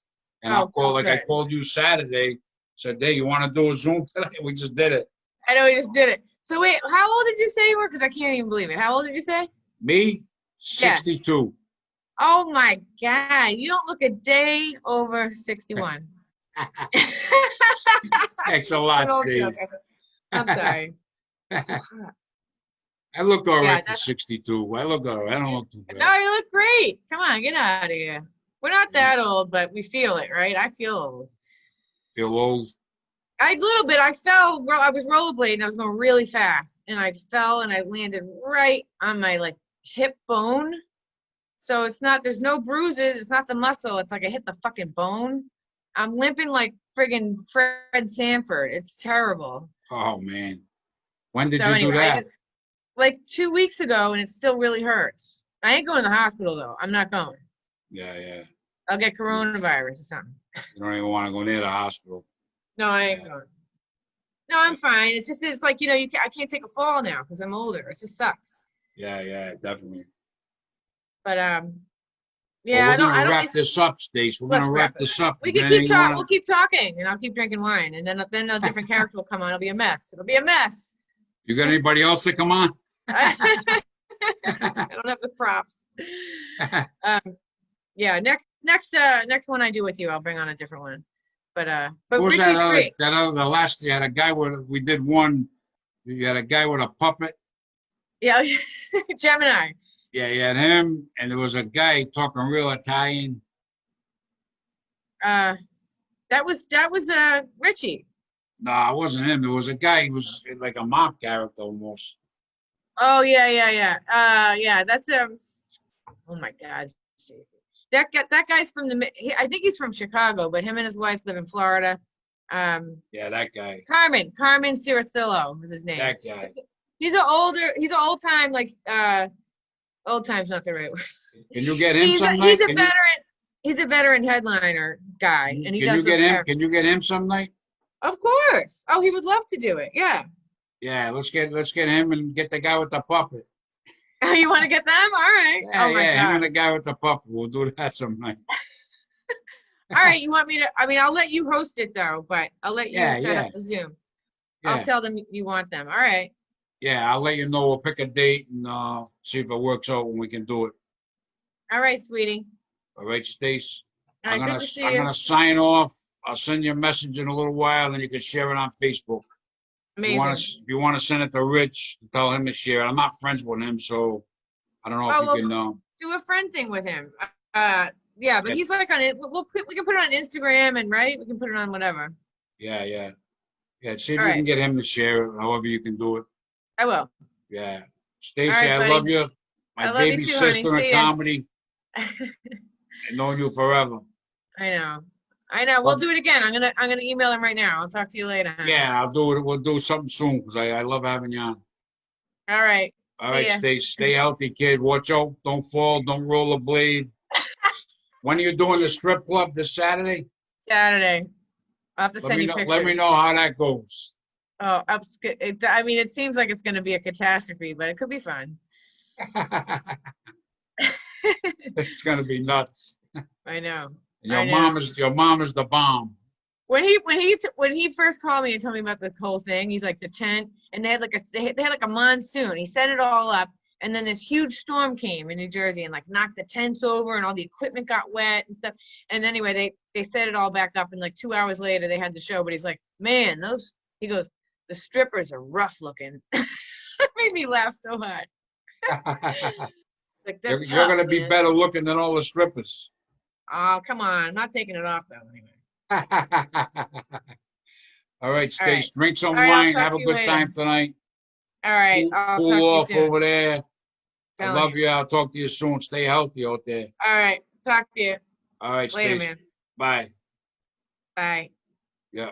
and I'll call. Like, I called you Saturday. Said, "Hey, you want to do a Zoom today?" We just did it. I know, we just did it. So wait, how old did you say you were? Because I can't even believe it. How old did you say? Me, 62. Oh my God, you don't look a day over 61. Thanks a lot, Steve. I'm sorry. I look all right for 62. I look all right. I don't look too bad. No, you look great. Come on, get out of here. We're not that old, but we feel it, right? I feel old. Feel old? A little bit. I fell. I was rollerblading. And I was going really fast, and I fell, and I landed right on my like hip bone. So it's not. There's no bruises. It's not the muscle. It's like I hit the fucking bone. I'm limping like friggin' Fred Sanford. It's terrible. Oh man. When did you do that? Like 2 weeks ago, and it still really hurts. I ain't going to the hospital though. I'm not going. Yeah, yeah. I'll get coronavirus or something. You don't even want to go near the hospital. No, I ain't Yeah. going. No, I'm fine. It's just it's like I can't take a fall now because I'm older. It just sucks. Yeah, yeah, definitely. But Well, yeah, we're I don't. gonna wrap this up, Stace. We're Let's gonna wrap wrap it. this up. We You got can anything keep you talking. wanna- We'll keep talking, and I'll keep drinking wine, and then a different character will come on. It'll be a mess. It'll be a mess. You got anybody else to come on? I don't have the props. Yeah, next one I do with you, I'll bring on a different one. But What was Richie's great. the last you had a guy with we did one. You had a guy with a puppet. Yeah, Gemini. Yeah, you had him, and there was a guy talking real Italian. That was Richie. No, it wasn't him. There was a guy. He was like a mob character almost. Oh yeah. Yeah, that's oh my God, Stacy. That guy's from I think he's from Chicago, but him and his wife live in Florida. Yeah, that guy. Carmen Ciricillo was his name. That guy. He's an old time, like old time's not the right word. Can you get him some night? He's a veteran headliner guy, and he Can does you get those him? characters. Can you get him some night? Of course. Oh, he would love to do it. Yeah. Yeah, let's get him and get the guy with the puppet. Oh, you want to get them? All right. Yeah, Oh my yeah, him God. and the guy with the puppet. We'll do that some night. All right. You want me to? I mean, I'll let you host it though, but I'll let you set up the Zoom. Yeah. I'll tell them you want them. All right. Yeah, I'll let you know. We'll pick a date and see if it works out when we can do it. All right, sweetie. All right, Stace. All right, good to see I'm you. gonna sign off. I'll send you a message in a little while, and you can share it on Facebook. Amazing. If you want to send it to Rich, tell him to share it. I'm not friends with him, so I don't know if you can. Do a friend thing with him. Yeah, but he's like on it. We can put it on Instagram and we can put it on whatever. Yeah. See if you can get him to share it. However you can do it. I will. Yeah, Stacy, Right, I love you. My baby sister in comedy. I've known you forever. I know. We'll do it again. I'm gonna email him right now. I'll talk to you later. Yeah, I'll do it. We'll do something soon because I love having you on. All right. All right, stay healthy, kid. Watch out. Don't fall. Don't roll a blade. When are you doing the strip club this Saturday? Saturday. I'll have to send you pictures. Let me know how that goes. Oh, I mean, it seems like it's going to be a catastrophe, but it could be fun. It's going to be nuts. I know. Your mom is the bomb. When he first called me and told me about the whole thing, he's like the tent, and they had like a monsoon. He set it all up, and then this huge storm came in New Jersey and like knocked the tents over, and all the equipment got wet and stuff. And anyway, they set it all back up, and like 2 hours later they had the show. But he's like, man, he goes, the strippers are rough looking. It made me laugh so hard. Like, you're going to be better looking than all the strippers. Oh, come on. I'm not taking it off, though, anyway. All right, Stace. Right. Drink some right, wine. Have a good time tonight. All right. Cool off over there. Telling I love you. I'll talk to you soon. Stay healthy out there. All right. Talk to you. All right, Later, Stace. man. Bye. Bye. Yeah.